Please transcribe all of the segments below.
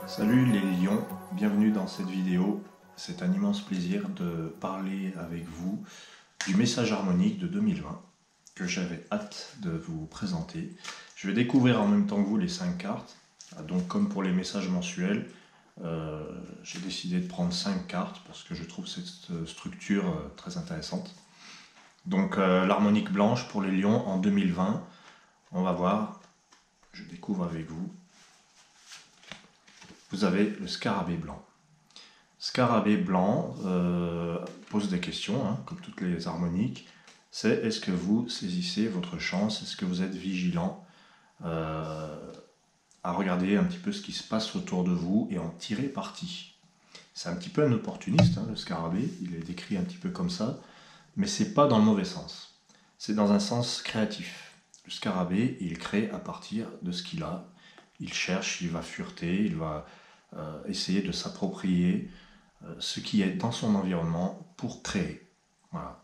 Salut les lions, bienvenue dans cette vidéo. C'est un immense plaisir de parler avec vous du message harmonique de 2020 que j'avais hâte de vous présenter. Je vais découvrir en même temps que vous les 5 cartes. Donc comme pour les messages mensuels, j'ai décidé de prendre 5 cartes parce que je trouve cette structure très intéressante. Donc l'harmonique blanche pour les lions en 2020, on va voir, je découvre avec vous. Vous avez le scarabée blanc. Scarabée blanc pose des questions, hein, comme toutes les harmoniques. C'est est-ce que vous saisissez votre chance? Est-ce que vous êtes vigilant à regarder un petit peu ce qui se passe autour de vous et en tirer parti? C'est un petit peu un opportuniste, hein, le scarabée. Il est décrit un petit peu comme ça, mais c'est pas dans le mauvais sens. C'est dans un sens créatif. Le scarabée, il crée à partir de ce qu'il a. Il cherche, il va fureter, il va essayer de s'approprier ce qui est dans son environnement pour créer. Voilà.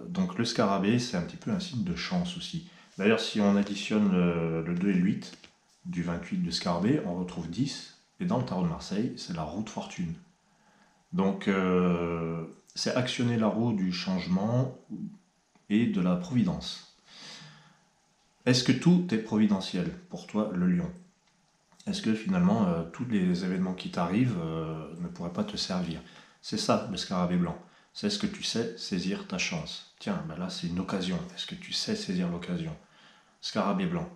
Donc le scarabée, c'est un petit peu un signe de chance aussi. D'ailleurs, si on additionne le 2 et le 8 du 28 de scarabée, on retrouve 10. Et dans le tarot de Marseille, c'est la roue de fortune. Donc c'est actionner la roue du changement et de la providence. Est-ce que tout est providentiel pour toi, le lion? Est-ce que finalement, tous les événements qui t'arrivent ne pourraient pas te servir? C'est ça, le scarabée blanc. C'est ce que tu sais saisir ta chance. Tiens, ben là, c'est une occasion. Est-ce que tu sais saisir l'occasion? Scarabée blanc.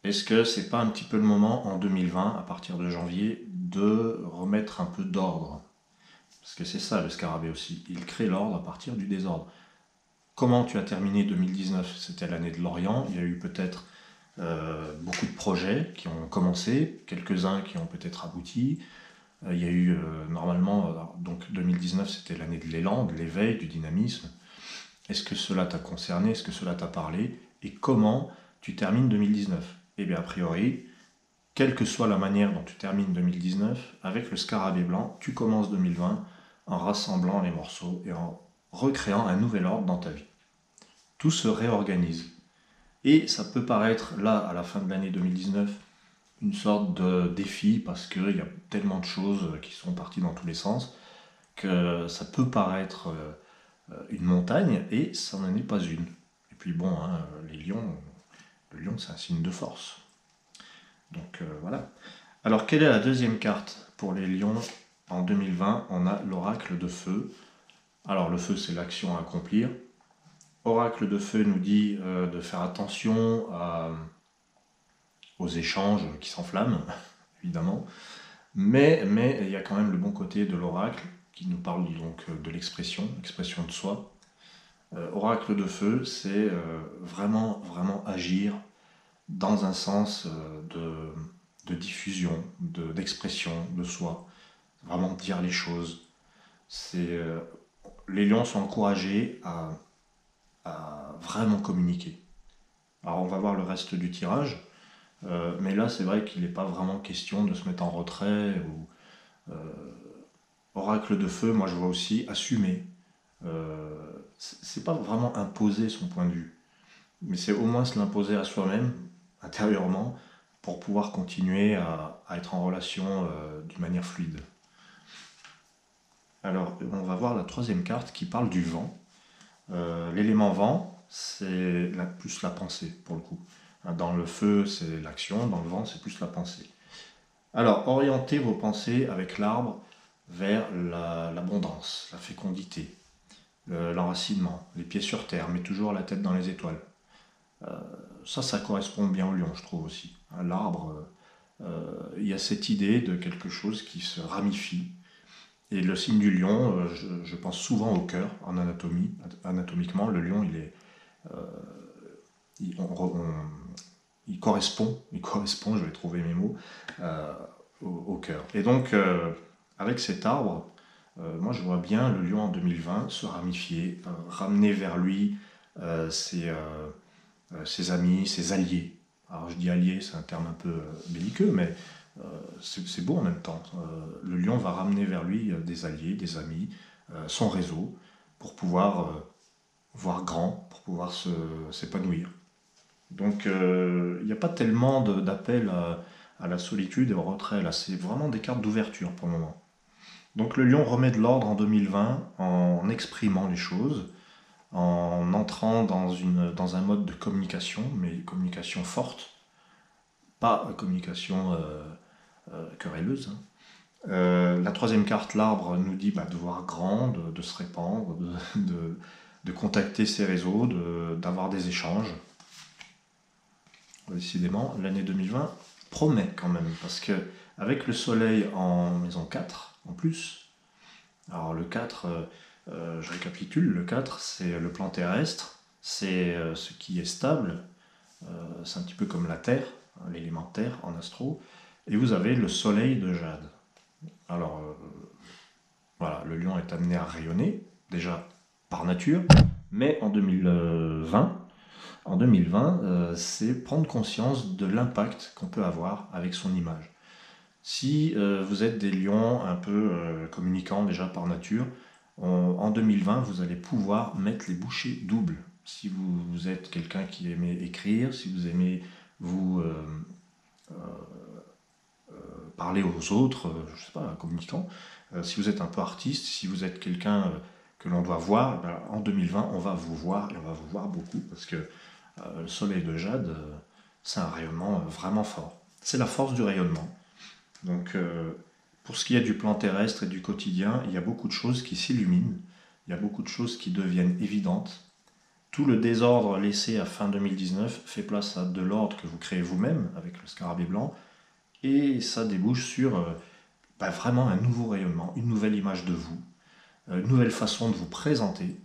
Est-ce que c'est pas un petit peu le moment, en 2020, à partir de janvier, de remettre un peu d'ordre? Parce que c'est ça, le scarabée aussi. Il crée l'ordre à partir du désordre. Comment tu as terminé 2019? C'était l'année de l'Orient. Il y a eu peut-être beaucoup de projets qui ont commencé, quelques-uns qui ont peut-être abouti. Il y a eu normalement, donc 2019 c'était l'année de l'élan, de l'éveil, du dynamisme. Est-ce que cela t'a concerné? Est-ce que cela t'a parlé? Et comment tu termines 2019? Eh bien a priori, quelle que soit la manière dont tu termines 2019, avec le scarabée blanc, tu commences 2020 en rassemblant les morceaux et en recréant un nouvel ordre dans ta vie. Tout se réorganise. Et ça peut paraître, là, à la fin de l'année 2019, une sorte de défi, parce qu'il y a tellement de choses qui sont parties dans tous les sens, que ça peut paraître une montagne, et ça n'en est pas une. Et puis bon, hein, les lions, le lion c'est un signe de force. Donc voilà. Alors quelle est la deuxième carte pour les lions en 2020? On a l'oracle de feu. Alors le feu c'est l'action à accomplir. Oracle de feu nous dit de faire attention aux échanges qui s'enflamment, évidemment, mais il y a quand même le bon côté de l'oracle qui nous parle donc de l'expression de soi. Oracle de feu, c'est vraiment agir dans un sens de diffusion, d'expression de soi, vraiment dire les choses. Les lions sont encouragés à vraiment communiquer. Alors on va voir le reste du tirage, mais là c'est vrai qu'il n'est pas vraiment question de se mettre en retrait. Oracle de feu, moi je vois aussi assumer. C'est pas vraiment imposer son point de vue, mais c'est au moins se l'imposer à soi-même, intérieurement, pour pouvoir continuer à être en relation d'une manière fluide. Alors on va voir la troisième carte qui parle du vent. L'élément vent, c'est plus la pensée, pour le coup. Dans le feu, c'est l'action, dans le vent, c'est plus la pensée. Alors, orientez vos pensées avec l'arbre vers l'abondance, la fécondité, l'enracinement, les pieds sur terre, mais toujours la tête dans les étoiles. Ça correspond bien au lion, je trouve aussi. L'arbre, il y a cette idée de quelque chose qui se ramifie. Et le signe du lion, je pense souvent au cœur, en anatomie. Anatomiquement, le lion, il correspond, je vais trouver mes mots, au cœur. Et donc, avec cet arbre, moi je vois bien le lion en 2020 se ramifier, ramener vers lui ses amis, ses alliés. Alors je dis alliés, c'est un terme un peu belliqueux, mais c'est beau en même temps. Le lion va ramener vers lui des alliés, des amis, son réseau, pour pouvoir voir grand, pour pouvoir s'épanouir. Donc il n'y a pas tellement d'appel à la solitude et au retrait. Là, c'est vraiment des cartes d'ouverture pour le moment. Donc le lion remet de l'ordre en 2020 en exprimant les choses, en entrant dans un mode de communication, mais communication forte, pas communication querelleuse. Hein. La troisième carte, l'arbre, nous dit de voir grand, de se répandre, de contacter ses réseaux, d'avoir des échanges. Décidément, l'année 2020 promet quand même, parce que avec le soleil en maison 4, en plus, alors le 4, je récapitule, le 4 c'est le plan terrestre, c'est ce qui est stable, c'est un petit peu comme la Terre, hein, l'élément Terre en astro, et vous avez le soleil de jade. Alors, voilà, le lion est amené à rayonner, déjà par nature, mais en 2020, c'est prendre conscience de l'impact qu'on peut avoir avec son image. Si vous êtes des lions un peu communicants déjà par nature, en 2020, vous allez pouvoir mettre les bouchées doubles. Si vous êtes quelqu'un qui aimait écrire, si vous aimez vous parler aux autres, je sais pas, un communicant, si vous êtes un peu artiste, si vous êtes quelqu'un que l'on doit voir, en 2020, on va vous voir, et on va vous voir beaucoup, parce que le soleil de jade, c'est un rayonnement vraiment fort. C'est la force du rayonnement. Donc, pour ce qui est du plan terrestre et du quotidien, il y a beaucoup de choses qui s'illuminent, il y a beaucoup de choses qui deviennent évidentes. Tout le désordre laissé à fin 2019 fait place à de l'ordre que vous créez vous-même avec le scarabée blanc, et ça débouche sur vraiment un nouveau rayonnement, une nouvelle image de vous, une nouvelle façon de vous présenter,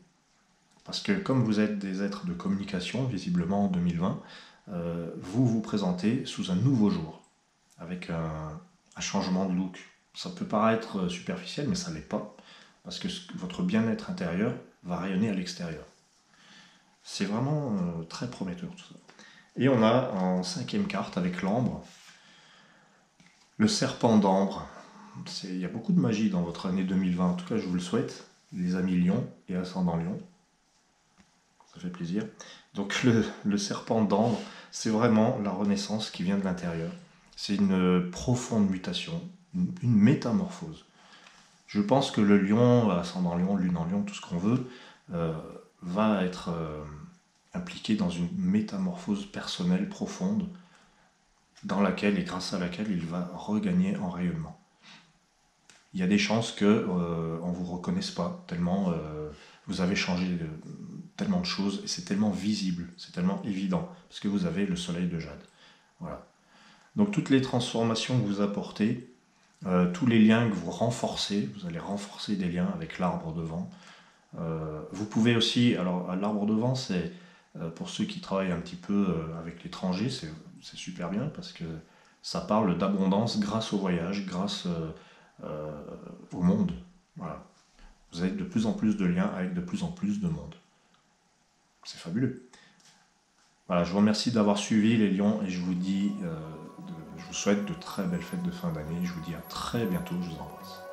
parce que comme vous êtes des êtres de communication, visiblement en 2020, vous vous présentez sous un nouveau jour, avec un changement de look. Ça peut paraître superficiel, mais ça ne l'est pas, parce que votre bien-être intérieur va rayonner à l'extérieur. C'est vraiment très prometteur tout ça. Et on a en cinquième carte, avec l'ambre, le serpent d'ambre. Il y a beaucoup de magie dans votre année 2020, en tout cas je vous le souhaite, les amis lions et ascendant lion. Ça fait plaisir. Donc le serpent d'ambre, c'est vraiment la renaissance qui vient de l'intérieur. C'est une profonde mutation, une métamorphose. Je pense que le lion, ascendant lion, lune en lion, tout ce qu'on veut, va être impliqué dans une métamorphose personnelle profonde, dans laquelle et grâce à laquelle il va regagner en rayonnement. Il y a des chances qu'on ne vous reconnaisse pas, tellement vous avez changé tellement de choses, et c'est tellement visible, c'est tellement évident, parce que vous avez le soleil de jade. Voilà. Donc toutes les transformations que vous apportez, tous les liens que vous renforcez, vous allez renforcer des liens avec l'arbre de vent. Vous pouvez aussi, alors l'arbre de vent, c'est pour ceux qui travaillent un petit peu avec l'étranger, c'est super bien, parce que ça parle d'abondance grâce au voyage, grâce au monde. Voilà. Vous avez de plus en plus de liens avec de plus en plus de monde. C'est fabuleux. Voilà, je vous remercie d'avoir suivi les lions et je vous dis, je vous souhaite de très belles fêtes de fin d'année. Je vous dis à très bientôt, je vous embrasse.